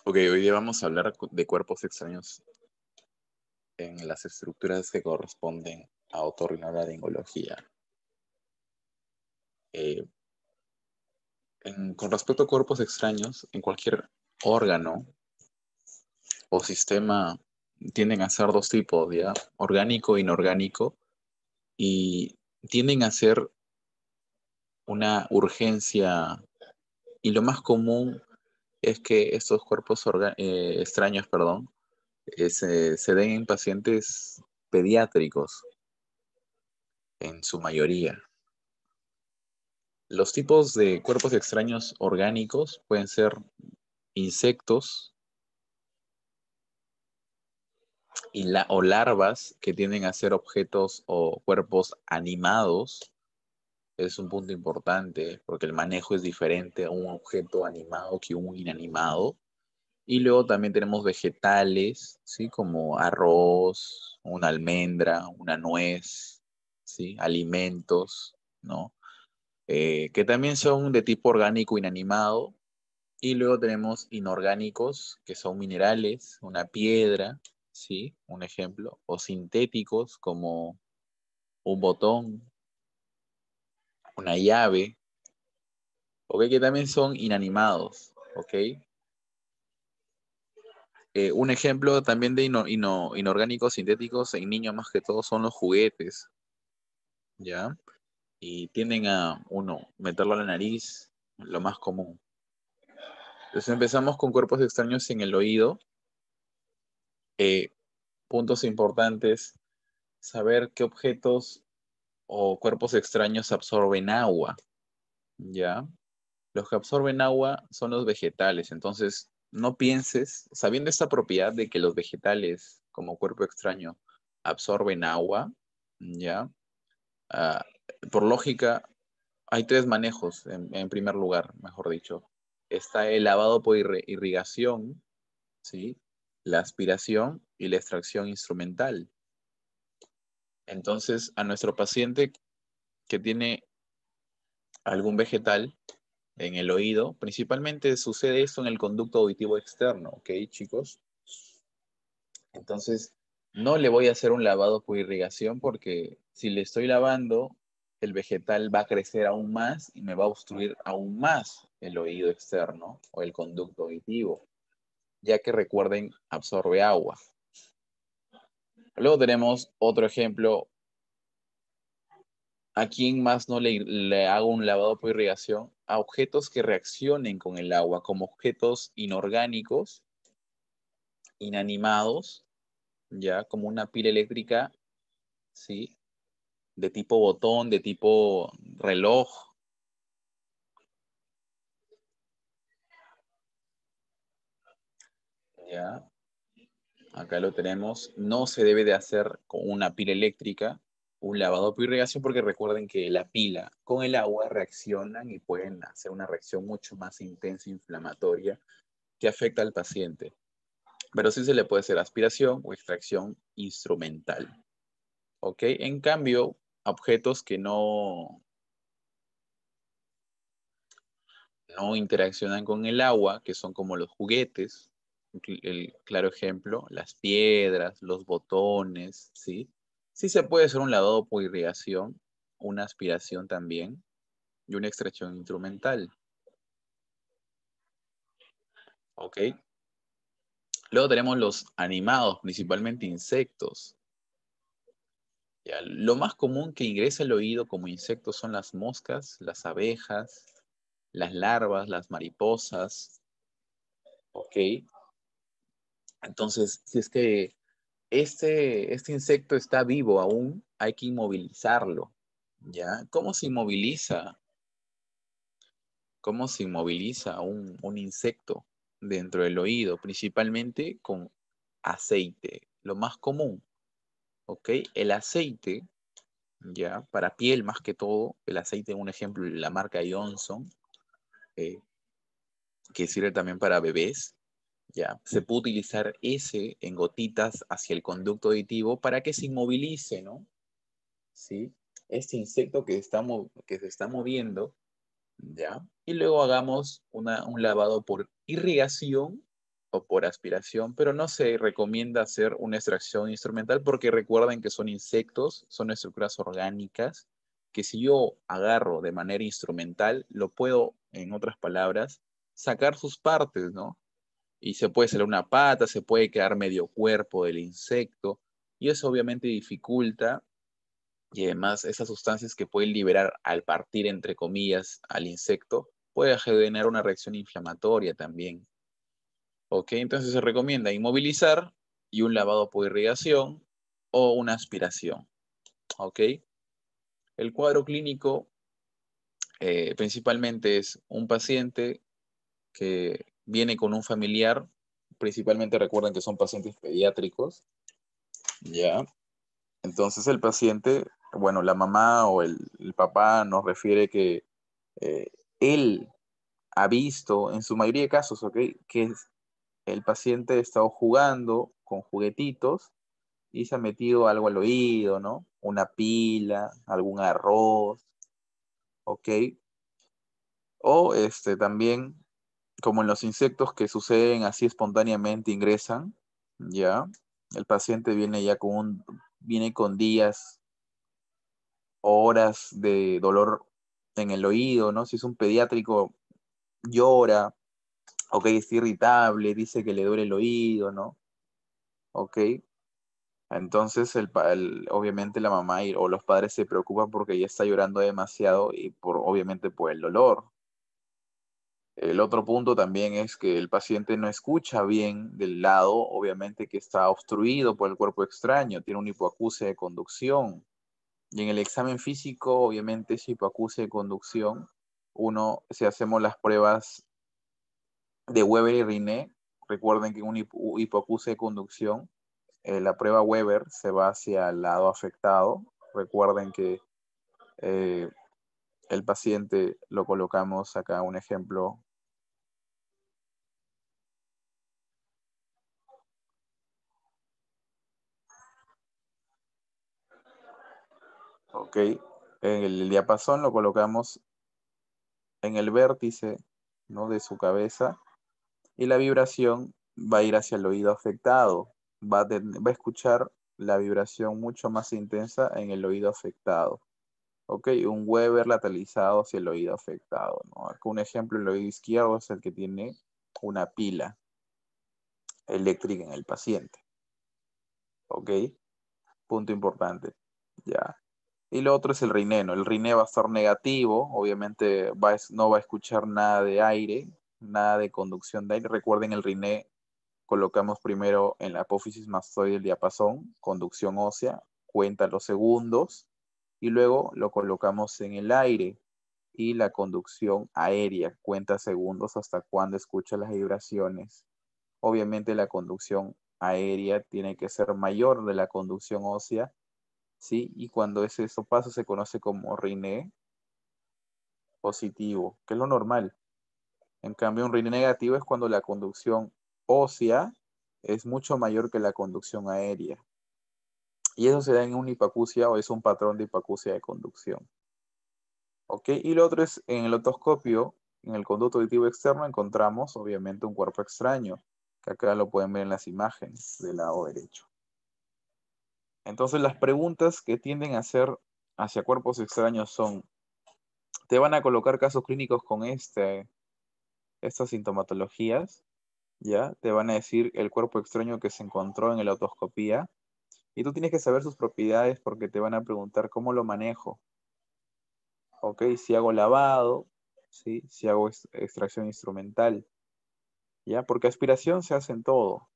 Ok, hoy día vamos a hablar de cuerpos extraños en las estructuras que corresponden a otorrinolaringología. Eh, con respecto a cuerpos extraños, en cualquier órgano o sistema tienden a ser dos tipos, ¿ya? Orgánico e inorgánico, y tienden a ser una urgencia, y lo más común es que estos cuerpos extraños, perdón, se den en pacientes pediátricos en su mayoría. Los tipos de cuerpos extraños orgánicos pueden ser insectos o larvas que tienden a ser objetos o cuerpos animados. Es un punto importante porque el manejo es diferente a un objeto animado que un inanimado. Y luego también tenemos vegetales, ¿sí? Como arroz, una almendra, una nuez, ¿sí? Alimentos, ¿no? Que también son de tipo orgánico inanimado. Y luego tenemos inorgánicos, que son minerales, una piedra, ¿sí? Un ejemplo. O sintéticos, como un botón, una llave, ¿ok? Que también son inanimados, ¿ok? Un ejemplo también de inorgánicos sintéticos en niños más que todo son los juguetes, ¿ya? Y tienden a, uno, meterlo a la nariz, lo más común. Entonces empezamos con cuerpos extraños en el oído. Eh, Puntos importantes, saber qué objetos o cuerpos extraños absorben agua, ¿ya? Los que absorben agua son los vegetales, entonces no pienses, sabiendo esta propiedad de que los vegetales como cuerpo extraño absorben agua, ¿ya? Ah, por lógica, hay tres manejos en primer lugar, mejor dicho. Está el lavado por irrigación, ¿sí? La aspiración y la extracción instrumental. Entonces, a nuestro paciente que tiene algún vegetal en el oído, principalmente sucede esto en el conducto auditivo externo, ¿ok, chicos? Entonces, no le voy a hacer un lavado por irrigación porque si le estoy lavando, el vegetal va a crecer aún más y me va a obstruir aún más el oído externo o el conducto auditivo, ya que recuerden, absorbe agua. Luego tenemos otro ejemplo. ¿A quién más no le hago un lavado por irrigación? A objetos que reaccionen con el agua, como objetos inorgánicos, inanimados, ya como una pila eléctrica, ¿sí? De tipo botón, de tipo reloj, ya. Acá lo tenemos. No se debe de hacer con una pila eléctrica un lavado por irrigación porque recuerden que la pila con el agua reaccionan y pueden hacer una reacción mucho más intensa e inflamatoria que afecta al paciente. Pero sí se le puede hacer aspiración o extracción instrumental. ¿Ok? En cambio, objetos que no interaccionan con el agua, que son como los juguetes, el claro ejemplo, las piedras, los botones, ¿sí? Sí se puede hacer un lavado por irrigación, una aspiración también y una extracción instrumental. ¿Ok? Luego tenemos los animados, principalmente insectos. Ya, lo más común que ingresa al oído como insectos son las moscas, las abejas, las larvas, las mariposas, ¿ok? Entonces, si es que este insecto está vivo aún, hay que inmovilizarlo, ¿ya? ¿Cómo se inmoviliza? ¿Cómo se inmoviliza un insecto dentro del oído? Principalmente con aceite, lo más común, ¿ok? El aceite, ya, para piel más que todo, el aceite, un ejemplo, la marca Johnson, eh, que sirve también para bebés, ya, se puede utilizar ese en gotitas hacia el conducto auditivo para que se inmovilice, ¿no? ¿Sí? Este insecto que se está moviendo, ¿ya? Y luego hagamos un lavado por irrigación, o por aspiración, pero no se recomienda hacer una extracción instrumental porque recuerden que son insectos, son estructuras orgánicas, que si yo agarro de manera instrumental, lo puedo, en otras palabras, sacar sus partes, ¿no? Y se puede salir una pata, se puede quedar medio cuerpo del insecto, y eso obviamente dificulta, y además esas sustancias que pueden liberar al partir, entre comillas, al insecto, puede generar una reacción inflamatoria también. ¿Ok? Entonces se recomienda inmovilizar y un lavado por irrigación o una aspiración. ¿Ok? El cuadro clínico principalmente es un paciente que viene con un familiar, principalmente recuerden que son pacientes pediátricos, ¿ya? Entonces el paciente, bueno, la mamá o el papá nos refiere que eh, él ha visto, en su mayoría de casos, ¿ok? Que el paciente ha estado jugando con juguetitos y se ha metido algo al oído, ¿no? Una pila, algún arroz, ¿ok? O también, como en los insectos que suceden así espontáneamente, ingresan, ¿ya? El paciente viene ya viene con días, horas de dolor en el oído, ¿no? Si es un pediátrico, llora, ok, está irritable, dice que le duele el oído, ¿no? Ok. Entonces, obviamente la mamá o los padres se preocupan porque ya está llorando demasiado y obviamente por el dolor. El otro punto también es que el paciente no escucha bien del lado, obviamente que está obstruido por el cuerpo extraño, tiene una hipoacusia de conducción. Y en el examen físico, obviamente, esa hipoacusia de conducción, si hacemos las pruebas de Weber y Riné, recuerden que en una hipoacusia de conducción, la prueba Weber se va hacia el lado afectado. Recuerden que eh, el paciente lo colocamos acá, un ejemplo. Ok, en el diapasón lo colocamos en el vértice, ¿no? De su cabeza y la vibración va a ir hacia el oído afectado. Va a escuchar la vibración mucho más intensa en el oído afectado. Ok, un Weber lateralizado hacia el oído afectado, ¿no? Acá un ejemplo, el oído izquierdo es el que tiene una pila eléctrica en el paciente. Ok, punto importante. Ya. Y lo otro es el rineno. El riné va a estar negativo, obviamente no va a escuchar nada de aire, nada de conducción de aire. Recuerden, el riné colocamos primero en la apófisis mastoide del diapasón, conducción ósea, cuenta los segundos, y luego lo colocamos en el aire y la conducción aérea, cuenta segundos hasta cuando escucha las vibraciones. Obviamente la conducción aérea tiene que ser mayor de la conducción ósea, ¿sí? Y cuando eso pasa se conoce como riné positivo, que es lo normal. En cambio, un riné negativo es cuando la conducción ósea es mucho mayor que la conducción aérea. Y eso se da en una hipacusia o es un patrón de hipacusia de conducción. ¿Ok? Y lo otro es en el otoscopio, en el conducto auditivo externo, encontramos obviamente un cuerpo extraño, que acá lo pueden ver en las imágenes del lado derecho. Entonces, las preguntas que tienden a hacer hacia cuerpos extraños son, ¿te van a colocar casos clínicos con estas sintomatologías? ¿Ya? Te van a decir el cuerpo extraño que se encontró en la otoscopía. Y tú tienes que saber sus propiedades porque te van a preguntar cómo lo manejo. ¿Ok? Si hago lavado, ¿sí? Si hago extracción instrumental. ¿Ya? Porque aspiración se hace en todo.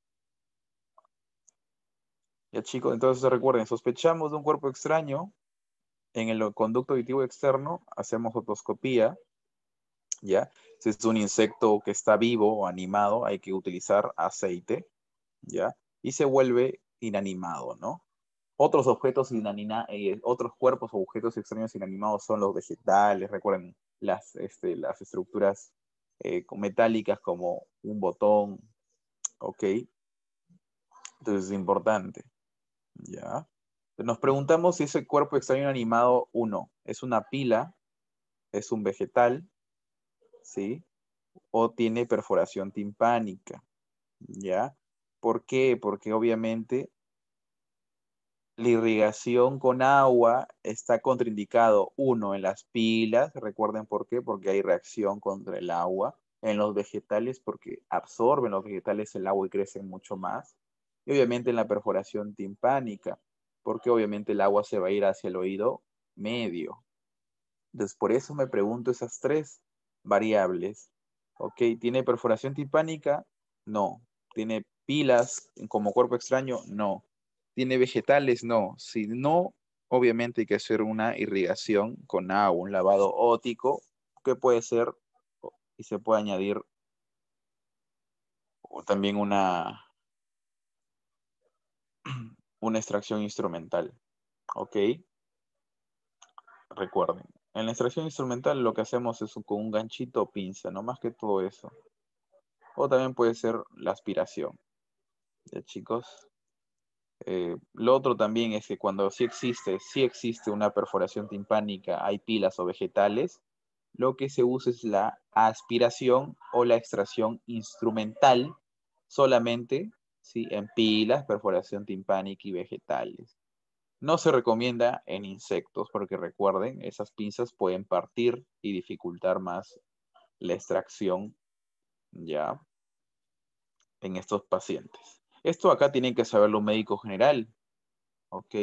Ya, chicos, entonces recuerden, sospechamos de un cuerpo extraño en el conducto auditivo externo, hacemos otoscopía, ¿ya? Si es un insecto que está vivo o animado, hay que utilizar aceite, ¿ya? Y se vuelve inanimado, ¿no? Otros cuerpos o objetos extraños inanimados son los vegetales, recuerden las estructuras metálicas como un botón, ¿ok? Entonces es importante, ¿ya? Nos preguntamos si ese cuerpo extraño inanimado, uno, es una pila, es un vegetal, ¿sí? O tiene perforación timpánica, ¿ya? ¿Por qué? Porque obviamente la irrigación con agua está contraindicado, uno, en las pilas, recuerden por qué, porque hay reacción contra el agua, en los vegetales, porque absorben los vegetales el agua y crecen mucho más, y obviamente en la perforación timpánica, porque obviamente el agua se va a ir hacia el oído medio. Entonces, por eso me pregunto esas tres variables. ¿Ok? ¿Tiene perforación timpánica? No. ¿Tiene pilas como cuerpo extraño? No. ¿Tiene vegetales? No. Si no, obviamente hay que hacer una irrigación con agua, un lavado óptico, que puede ser, y se puede añadir también una extracción instrumental. ¿Ok? Recuerden. En la extracción instrumental lo que hacemos es con un ganchito o pinza, no más que todo eso. O también puede ser la aspiración. ¿Ya, chicos? Lo otro también es que cuando sí existe una perforación timpánica, hay pilas o vegetales, lo que se usa es la aspiración o la extracción instrumental solamente, ¿sí? En pilas, perforación timpánica y vegetales. No se recomienda en insectos porque recuerden, esas pinzas pueden partir y dificultar más la extracción, ¿ya? En estos pacientes. Esto acá tienen que saberlo un médico general, ¿ok?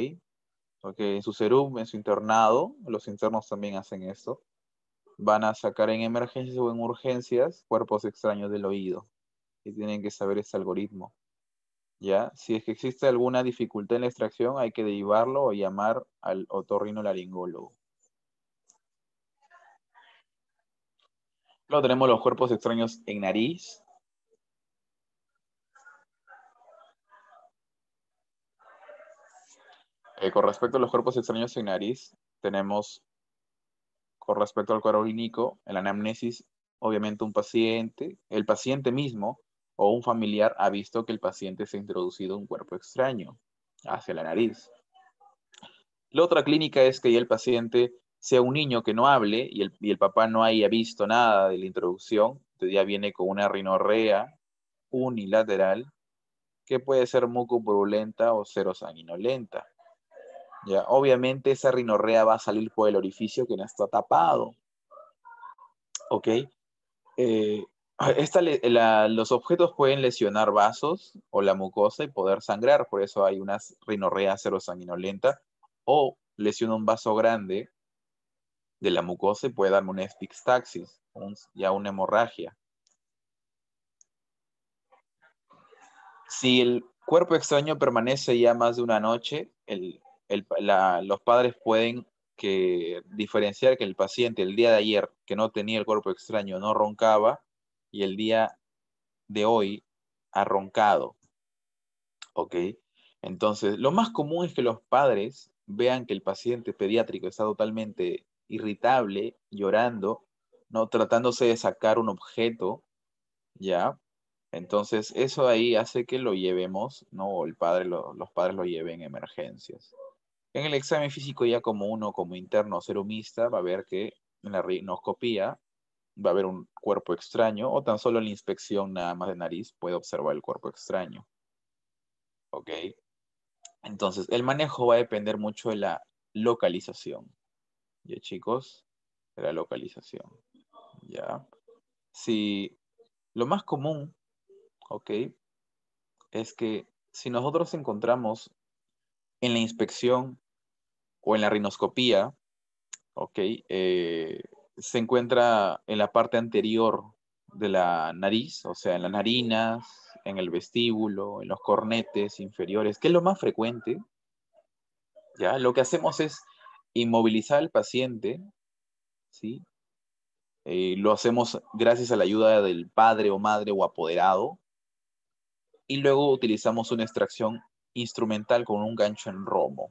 Porque en su serum, en su internado, los internos también hacen esto, van a sacar en emergencias o en urgencias cuerpos extraños del oído y tienen que saber ese algoritmo, ¿ya? Si es que existe alguna dificultad en la extracción, hay que derivarlo o llamar al otorrinolaringólogo. Luego tenemos los cuerpos extraños en nariz. Con respecto a los cuerpos extraños en nariz, tenemos con respecto al cuadro clínico, en la anamnesis, obviamente el paciente mismo o un familiar ha visto que el paciente se ha introducido un cuerpo extraño hacia la nariz. La otra clínica es que ya el paciente sea un niño que no hable y el papá no haya visto nada de la introducción, entonces ya viene con una rinorrea unilateral que puede ser mucopurulenta o serosanguinolenta. Ya, obviamente esa rinorrea va a salir por el orificio que no está tapado. ¿Ok? Eh, los objetos pueden lesionar vasos o la mucosa y poder sangrar, por eso hay una rinorrea serosanguinolenta, o lesiona un vaso grande de la mucosa y puede darme una epistaxis, ya una hemorragia. Si el cuerpo extraño permanece ya más de una noche, los padres pueden diferenciar que el paciente el día de ayer que no tenía el cuerpo extraño no roncaba y el día de hoy ha roncado, ¿ok? Entonces, lo más común es que los padres vean que el paciente pediátrico está totalmente irritable, llorando, ¿no? Tratándose de sacar un objeto, ¿ya? Entonces, eso ahí hace que lo llevemos, ¿no? O los padres lo lleven a emergencias. En el examen físico ya como uno, como interno serumista, va a ver que en la rinoscopía va a haber un cuerpo extraño o tan solo en la inspección nada más de nariz puede observar el cuerpo extraño. ¿Ok? Entonces, el manejo va a depender mucho de la localización. ¿Ya, chicos? De la localización. ¿Ya? Si lo más común, ¿ok? Es que si nosotros encontramos en la inspección o en la rinoscopía, ¿ok? Se encuentra en la parte anterior de la nariz, o sea, en las narinas, en el vestíbulo, en los cornetes inferiores, que es lo más frecuente, ¿ya? Lo que hacemos es inmovilizar al paciente, ¿sí? Lo hacemos gracias a la ayuda del padre o madre o apoderado, y luego utilizamos una extracción instrumental con un gancho en romo,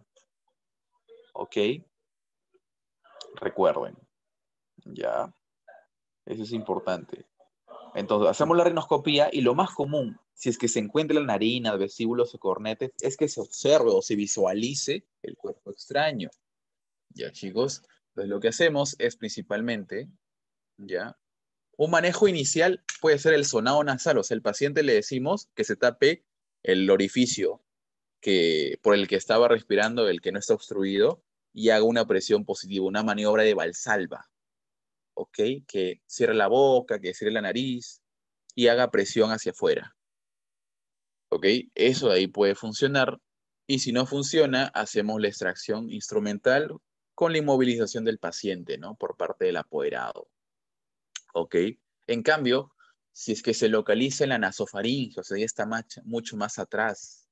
¿ok? Recuerden, ¿ya? Eso es importante. Entonces, hacemos la rinoscopía y lo más común, si es que se encuentra en la narina, vestíbulos o cornetes, es que se observe o se visualice el cuerpo extraño. Ya, chicos. Entonces, lo que hacemos es principalmente, ya, Un manejo inicial puede ser el sonado nasal, o sea, al paciente le decimos que se tape el orificio por el que estaba respirando, el que no está obstruido, y haga una presión positiva, una maniobra de Valsalva, ¿ok? Que cierre la boca, que cierre la nariz y haga presión hacia afuera, ¿ok? Eso de ahí puede funcionar. Y si no funciona, hacemos la extracción instrumental con la inmovilización del paciente, ¿no? Por parte del apoderado, ¿ok? En cambio, si es que se localiza en la nasofaringe, o sea, ya está mucho más atrás,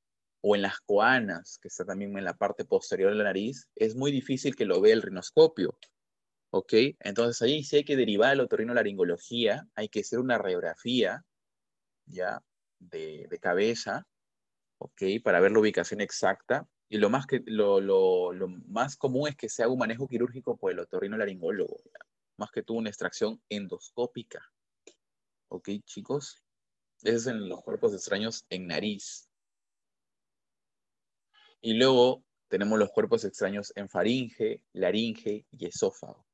o en las coanas, que está también en la parte posterior de la nariz, es muy difícil que lo vea el rinoscopio, ¿ok? Entonces ahí sí hay que derivar a la otorrinolaringología, hay que hacer una radiografía, ¿ya? De cabeza, ¿ok? Para ver la ubicación exacta. Y lo más común es que se haga un manejo quirúrgico por el otorrinolaringólogo, ¿ya? Más que todo una extracción endoscópica. ¿Ok, chicos? Ese es en los cuerpos extraños en nariz. Y luego tenemos los cuerpos extraños en faringe, laringe y esófago.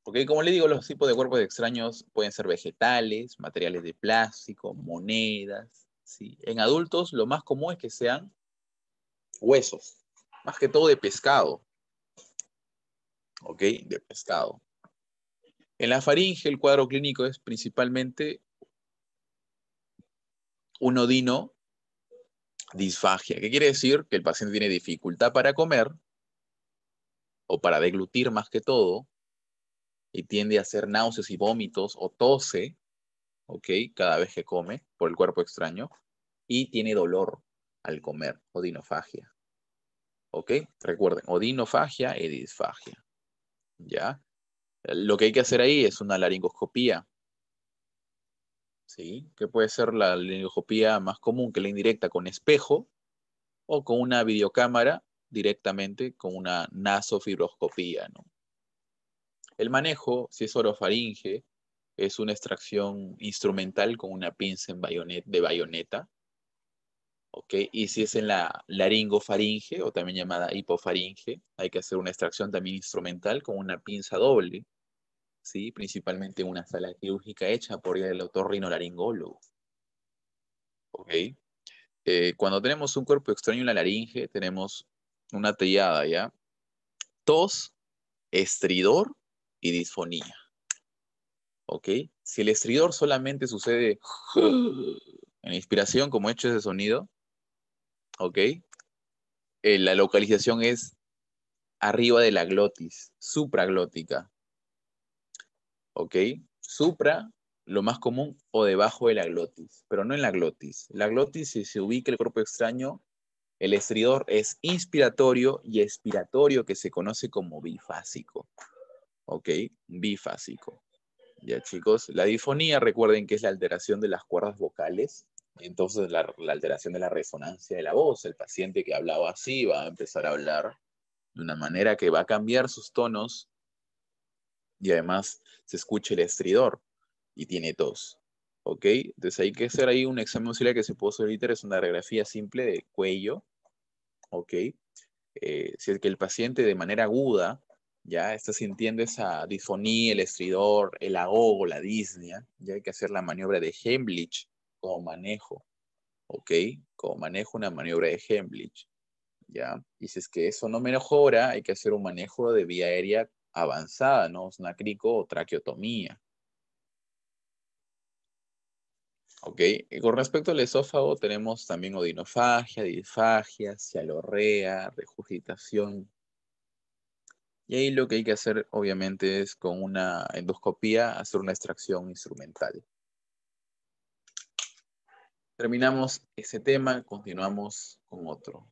Ok, como le digo, los tipos de cuerpos extraños pueden ser vegetales, materiales de plástico, monedas, ¿sí? En adultos lo más común es que sean huesos, más que todo de pescado. Ok, de pescado. En la faringe el cuadro clínico es principalmente un odino disfagia. ¿Qué quiere decir? Que el paciente tiene dificultad para comer o para deglutir más que todo y tiende a hacer náuseas y vómitos o tose, ¿ok? Cada vez que come por el cuerpo extraño y tiene dolor al comer, odinofagia, ¿ok? Recuerden, odinofagia y disfagia, ¿ya? Lo que hay que hacer ahí es una laringoscopía, ¿sí? Que puede ser la laringoscopía más común que la indirecta con espejo o con una videocámara directamente con una nasofibroscopía, ¿no? El manejo, si es orofaringe, es una extracción instrumental con una pinza de bayoneta, ¿ok? Y si es en la laringofaringe, o también llamada hipofaringe, hay que hacer una extracción también instrumental con una pinza doble, ¿sí? Principalmente en una sala quirúrgica hecha por el otorrinolaringólogo, ¿ok? Cuando tenemos un cuerpo extraño en la laringe, tenemos una tellada, ¿ya? Tos, estridor y disfonía. ¿Ok? Si el estridor solamente sucede en la inspiración, como he hecho ese sonido, ¿ok? La localización es arriba de la glotis, supraglótica, ¿ok? Supra, lo más común, o debajo de la glotis, pero no en la glotis. La glotis, si se ubica el cuerpo extraño, el estridor es inspiratorio y expiratorio, que se conoce como bifásico, ¿ok? Bifásico. Ya, chicos, la difonía, recuerden que es la alteración de las cuerdas vocales, entonces la alteración de la resonancia de la voz. El paciente que hablaba así va a empezar a hablar de una manera que va a cambiar sus tonos y además se escucha el estridor y tiene tos. ¿Ok? Entonces hay que hacer ahí un examen auxiliar que se puede solicitar, es una radiografía simple de cuello. ¿Ok? Si es que el paciente de manera aguda ya está sintiendo esa disfonía, el estridor, el ahogo, la disnea, ya hay que hacer la maniobra de Heimlich como manejo, ¿ok? Como manejo una maniobra de Heimlich, ¿ya? Y si es que eso no mejora, hay que hacer un manejo de vía aérea avanzada, ¿no? Snacrico o traqueotomía, ¿ok? Y con respecto al esófago, tenemos también odinofagia, disfagia, cialorrea, regurgitación. Y ahí lo que hay que hacer, obviamente, es con una endoscopía hacer una extracción instrumental. Terminamos ese tema, continuamos con otro.